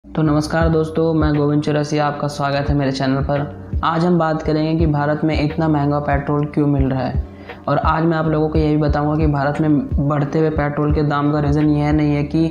तो नमस्कार दोस्तों, मैं गोविंद चौरसिया, आपका स्वागत है मेरे चैनल पर। आज हम बात करेंगे कि भारत में इतना महंगा पेट्रोल क्यों मिल रहा है। और आज मैं आप लोगों को यही बताऊंगा कि भारत में बढ़ते हुए पेट्रोल के दाम का रीज़न यह नहीं है कि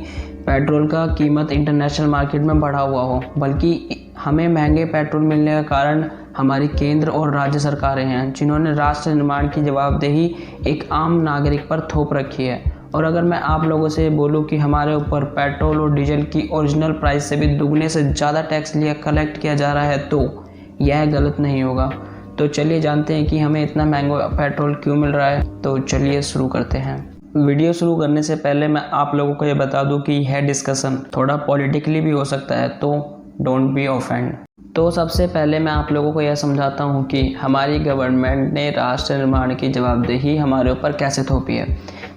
पेट्रोल का कीमत इंटरनेशनल मार्केट में बढ़ा हुआ हो, बल्कि हमें महंगे पेट्रोल मिलने का कारण हमारी केंद्र और राज्य सरकारें हैं, जिन्होंने राष्ट्र निर्माण की जवाबदेही एक आम नागरिक पर थोप रखी है। और अगर मैं आप लोगों से बोलूं कि हमारे ऊपर पेट्रोल और डीजल की ओरिजिनल प्राइस से भी दुगने से ज़्यादा टैक्स कलेक्ट किया जा रहा है, तो यह गलत नहीं होगा। तो चलिए जानते हैं कि हमें इतना महंगा पेट्रोल क्यों मिल रहा है। तो चलिए शुरू करते हैं। वीडियो शुरू करने से पहले मैं आप लोगों को ये बता दूं कि यह डिस्कशन थोड़ा पॉलिटिकली भी हो सकता है, तो डोंट बी ऑफेंड। तो सबसे पहले मैं आप लोगों को यह समझाता हूँ कि हमारी गवर्नमेंट ने राष्ट्र निर्माण की जवाबदेही हमारे ऊपर कैसे थोपी है।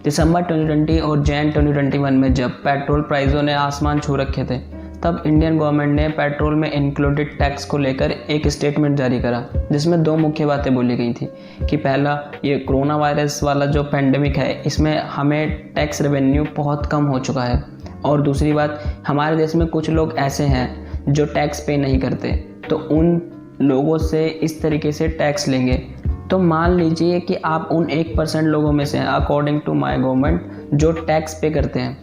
दिसंबर 2020 और जैन 2021 में जब पेट्रोल प्राइसों ने आसमान छू रखे थे, तब इंडियन गवर्नमेंट ने पेट्रोल में इंक्लूडेड टैक्स को लेकर एक स्टेटमेंट जारी करा, जिसमें दो मुख्य बातें बोली गई थी कि पहला, ये कोरोना वायरस वाला जो पेंडेमिक है, इसमें हमें टैक्स रेवेन्यू बहुत कम हो चुका है। और दूसरी बात, हमारे देश में कुछ लोग ऐसे हैं जो टैक्स पे नहीं करते, तो उन लोगों से इस तरीके से टैक्स लेंगे। तो मान लीजिए कि आप उन 1% लोगों में से हैं, अकॉर्डिंग टू माय गवर्नमेंट, जो टैक्स पे करते हैं,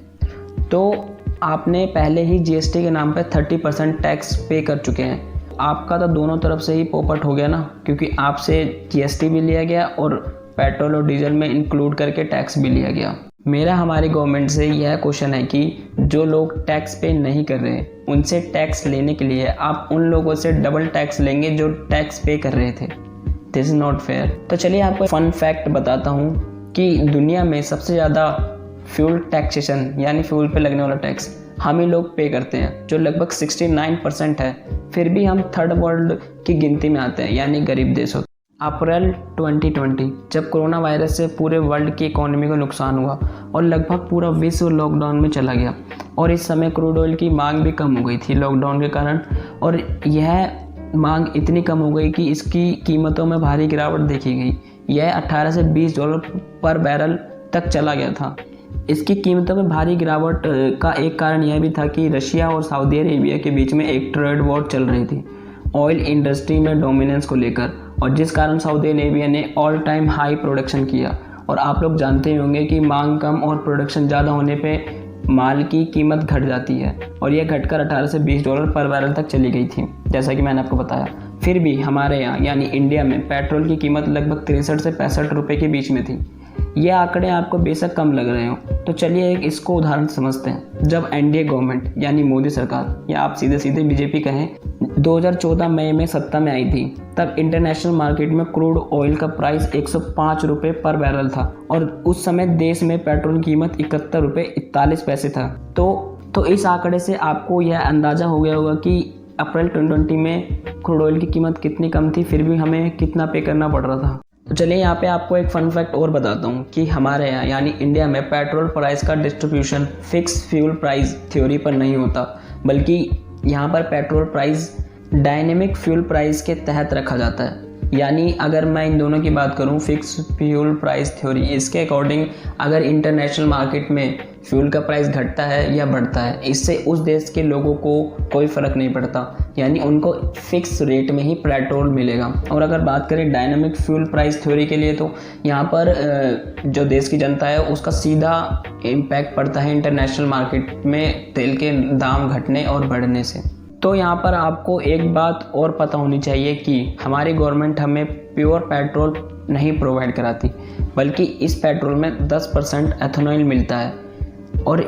तो आपने पहले ही जीएसटी के नाम पे 30% टैक्स पे कर चुके हैं। आपका तो दोनों तरफ से ही पोपट हो गया ना, क्योंकि आपसे जीएसटी भी लिया गया और पेट्रोल और डीजल में इंक्लूड करके टैक्स भी लिया गया। मेरा हमारी गवर्नमेंट से यह क्वेश्चन है कि जो लोग टैक्स पे नहीं कर रहे, उनसे टैक्स लेने के लिए आप उन लोगों से डबल टैक्स लेंगे जो टैक्स पे कर रहे थे। This is not fair. तो चलिए आपको फन फैक्ट बताता हूँ कि दुनिया में सबसे ज़्यादा फ्यूल टैक्सेशन यानी फ्यूल पे लगने वाला टैक्स हम ही लोग पे करते हैं, जो लगभग 69% है। फिर भी हम थर्ड वर्ल्ड की गिनती में आते हैं, यानी गरीब देश होते हैं। अप्रैल 2020 जब कोरोना वायरस से पूरे वर्ल्ड की इकोनॉमी को नुकसान हुआ और लगभग पूरा विश्व लॉकडाउन में चला गया, और इस समय क्रूड ऑयल की मांग भी कम हो गई थी लॉकडाउन के कारण, और यह मांग इतनी कम हो गई कि इसकी कीमतों में भारी गिरावट देखी गई। यह 18 से $20 पर बैरल तक चला गया था। इसकी कीमतों में भारी गिरावट का एक कारण यह भी था कि रशिया और सऊदी अरेबिया के बीच में एक ट्रेड वॉर चल रही थी ऑयल इंडस्ट्री में डोमिनेंस को लेकर, और जिस कारण सऊदी अरेबिया ने ऑल टाइम हाई प्रोडक्शन किया। और आप लोग जानते ही होंगे कि मांग कम और प्रोडक्शन ज़्यादा होने पे माल की कीमत घट जाती है, और यह घटकर 18 से $20 पर बैरल तक चली गई थी, जैसा कि मैंने आपको बताया। फिर भी हमारे यहाँ यानी इंडिया में पेट्रोल की कीमत लगभग 63 से 65 रुपये के बीच में थी। ये आंकड़े आपको बेशक कम लग रहे हो, तो चलिए एक इसको उदाहरण समझते हैं। जब एनडीए गवर्नमेंट यानी मोदी सरकार, या आप सीधे सीधे बीजेपी कहें, 2014 मई में सत्ता में आई थी, तब इंटरनेशनल मार्केट में क्रूड ऑयल का प्राइस 105 रुपये पर बैरल था, और उस समय देश में पेट्रोल की कीमत 71 रुपये 41 पैसे था। तो इस आंकड़े से आपको यह अंदाज़ा हो गया होगा कि अप्रैल 2020 में क्रूड ऑयल की कीमत कितनी कम थी, फिर भी हमें कितना पे करना पड़ रहा था। तो चलिए यहाँ पे आपको एक फन फैक्ट और बताता हूँ कि हमारे यहाँ यानी इंडिया में पेट्रोल प्राइस का distribution fix fuel price theory पर नहीं होता, बल्कि यहाँ पर petrol price dynamic fuel price के तहत रखा जाता है। यानी अगर मैं इन दोनों की बात करूँ, फिक्स फ्यूल प्राइस थ्योरी, इसके अकॉर्डिंग अगर इंटरनेशनल मार्केट में फ्यूल का प्राइस घटता है या बढ़ता है, इससे उस देश के लोगों को कोई फ़र्क नहीं पड़ता, यानी उनको फिक्स रेट में ही पेट्रोल मिलेगा। और अगर बात करें डायनामिक फ्यूल प्राइस थ्योरी के लिए, तो यहाँ पर जो देश की जनता है उसका सीधा इम्पैक्ट पड़ता है इंटरनेशनल मार्केट में तेल के दाम घटने और बढ़ने से। तो यहाँ पर आपको एक बात और पता होनी चाहिए कि हमारी गवर्नमेंट हमें प्योर पेट्रोल नहीं प्रोवाइड कराती, बल्कि इस पेट्रोल में 10% एथेनॉल मिलता है, और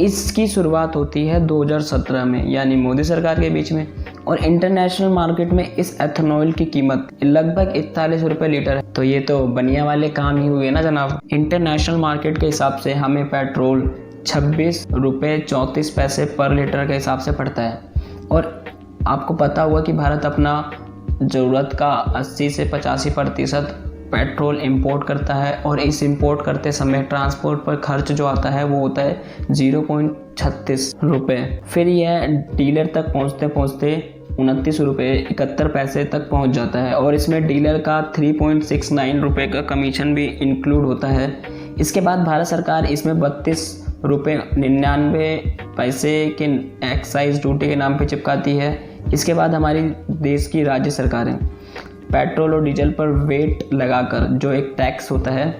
इसकी शुरुआत होती है 2017 में, यानी मोदी सरकार के बीच में। और इंटरनेशनल मार्केट में इस एथेनॉल की कीमत लगभग 41 रुपये लीटर है। तो ये तो बनिया वाले काम ही हुए ना जनाब। इंटरनेशनल मार्केट के हिसाब से हमें पेट्रोल 26 रुपये 34 पैसे पर लीटर के हिसाब से पड़ता है। और आपको पता होगा कि भारत अपना ज़रूरत का 80 से 85% पेट्रोल इंपोर्ट करता है और इस इंपोर्ट करते समय ट्रांसपोर्ट पर खर्च जो आता है वो होता है 0.36 रुपये। फिर यह डीलर तक पहुंचते पहुंचते 29 रुपये 71 पैसे तक पहुंच जाता है और इसमें डीलर का 3.69 रुपये का कमीशन भी इंक्लूड होता है। इसके बाद भारत सरकार इसमें 32 रुपये 99 पैसे के एक्साइज ड्यूटी के नाम पे चिपकाती है। इसके बाद हमारी देश की राज्य सरकारें पेट्रोल और डीजल पर वेट लगाकर, जो एक टैक्स होता है,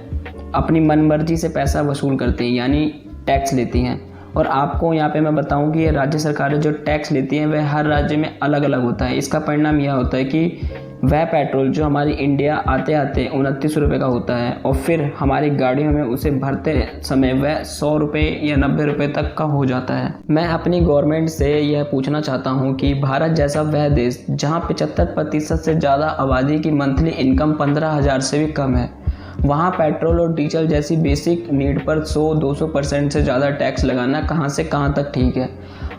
अपनी मनमर्जी से पैसा वसूल करती हैं, यानी टैक्स लेती हैं। और आपको यहाँ पे मैं बताऊँ कि ये राज्य सरकारें जो टैक्स लेती हैं वह हर राज्य में अलग अलग होता है। इसका परिणाम यह होता है कि वह पेट्रोल जो हमारी इंडिया आते आते 29 रुपये का होता है और फिर हमारी गाड़ियों में उसे भरते समय वह 100 रुपये या 90 रुपये तक का हो जाता है। मैं अपनी गवर्नमेंट से यह पूछना चाहता हूं कि भारत जैसा वह देश जहां 75% से ज़्यादा आबादी की मंथली इनकम 15,000 से भी कम है, वहाँ पेट्रोल और डीजल जैसी बेसिक नीड पर 100-200% से ज़्यादा टैक्स लगाना कहाँ से कहाँ तक ठीक है।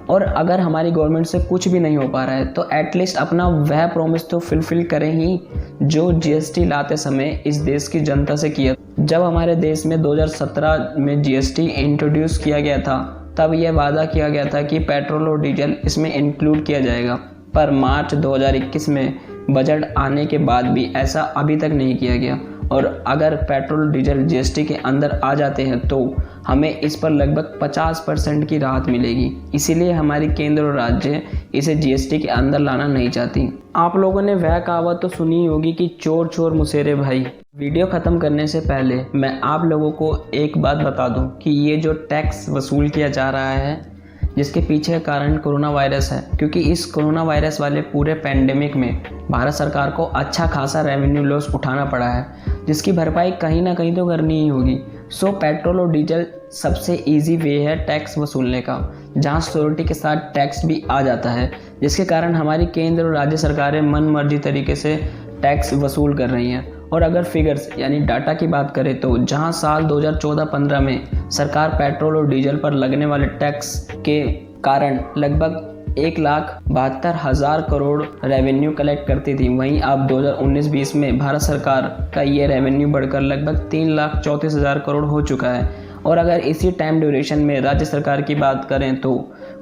और अगर हमारी गवर्नमेंट से कुछ भी नहीं हो पा रहा है तो एटलीस्ट अपना वह प्रॉमिस तो फुलफिल करें ही जो जीएसटी लाते समय इस देश की जनता से किया। जब हमारे देश में 2017 में जीएसटी इंट्रोड्यूस किया गया था तब यह वादा किया गया था कि पेट्रोल और डीजल इसमें इंक्लूड किया जाएगा, पर मार्च 2021 में बजट आने के बाद भी ऐसा अभी तक नहीं किया गया। और अगर पेट्रोल डीजल जीएसटी के अंदर आ जाते हैं तो हमें इस पर लगभग 50% की राहत मिलेगी। इसीलिए हमारी केंद्र और राज्य इसे जीएसटी के अंदर लाना नहीं चाहती। आप लोगों ने वह कहावत तो सुनी होगी कि चोर चोर मुसेरे भाई। वीडियो ख़त्म करने से पहले मैं आप लोगों को एक बात बता दूं कि ये जो टैक्स वसूल किया जा रहा है जिसके पीछे का कारण कोरोना वायरस है, क्योंकि इस कोरोना वायरस वाले पूरे पैंडेमिक में भारत सरकार को अच्छा खासा रेवेन्यू लॉस उठाना पड़ा है, जिसकी भरपाई कहीं ना कहीं तो करनी ही होगी। सो पेट्रोल और डीजल सबसे इजी वे है टैक्स वसूलने का, जहां सिक्योरिटी के साथ टैक्स भी आ जाता है, जिसके कारण हमारी केंद्र और राज्य सरकारें मन मर्जी तरीके से टैक्स वसूल कर रही हैं। और अगर फिगर्स यानी डाटा की बात करें तो जहां साल 2014-15 में सरकार पेट्रोल और डीजल पर लगने वाले टैक्स के कारण लगभग 1,72,000 करोड़ रेवेन्यू कलेक्ट करती थी, वहीं अब 2019-20 में भारत सरकार का ये रेवेन्यू बढ़कर लगभग 3,34,000 करोड़ हो चुका है। और अगर इसी टाइम ड्यूरेशन में राज्य सरकार की बात करें तो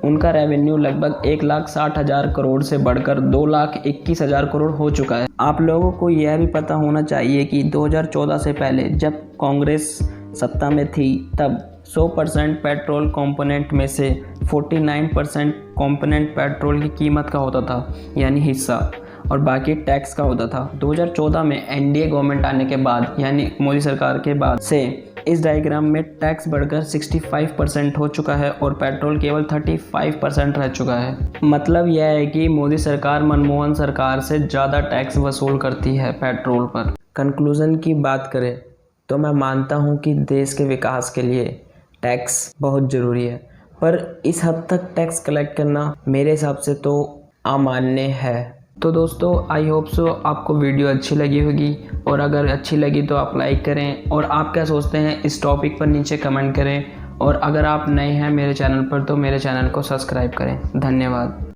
उनका रेवेन्यू लगभग 1,60,000 करोड़ से बढ़कर 2,21,000 करोड़ हो चुका है। आप लोगों को यह भी पता होना चाहिए कि 2014 से पहले जब कांग्रेस सत्ता में थी तब 100% पेट्रोल कंपोनेंट में से 49% कंपोनेंट पेट्रोल की कीमत का होता था, यानी हिस्सा, और बाकी टैक्स का होता था। 2014 में एनडीए गवर्नमेंट आने के बाद यानी मोदी सरकार के बाद से इस डायग्राम में टैक्स बढ़कर 65% हो चुका है और पेट्रोल केवल 35% रह चुका है। मतलब यह है कि मोदी सरकार मनमोहन सरकार से ज़्यादा टैक्स वसूल करती है पेट्रोल पर। कंक्लूज़न की बात करें तो मैं मानता हूँ कि देश के विकास के लिए टैक्स बहुत ज़रूरी है, पर इस हद तक टैक्स कलेक्ट करना मेरे हिसाब से तो अमान्य है। तो दोस्तों आई होप सो आपको वीडियो अच्छी लगी होगी, और अगर अच्छी लगी तो आप लाइक करें, और आप क्या सोचते हैं इस टॉपिक पर नीचे कमेंट करें, और अगर आप नए हैं मेरे चैनल पर तो मेरे चैनल को सब्सक्राइब करें। धन्यवाद।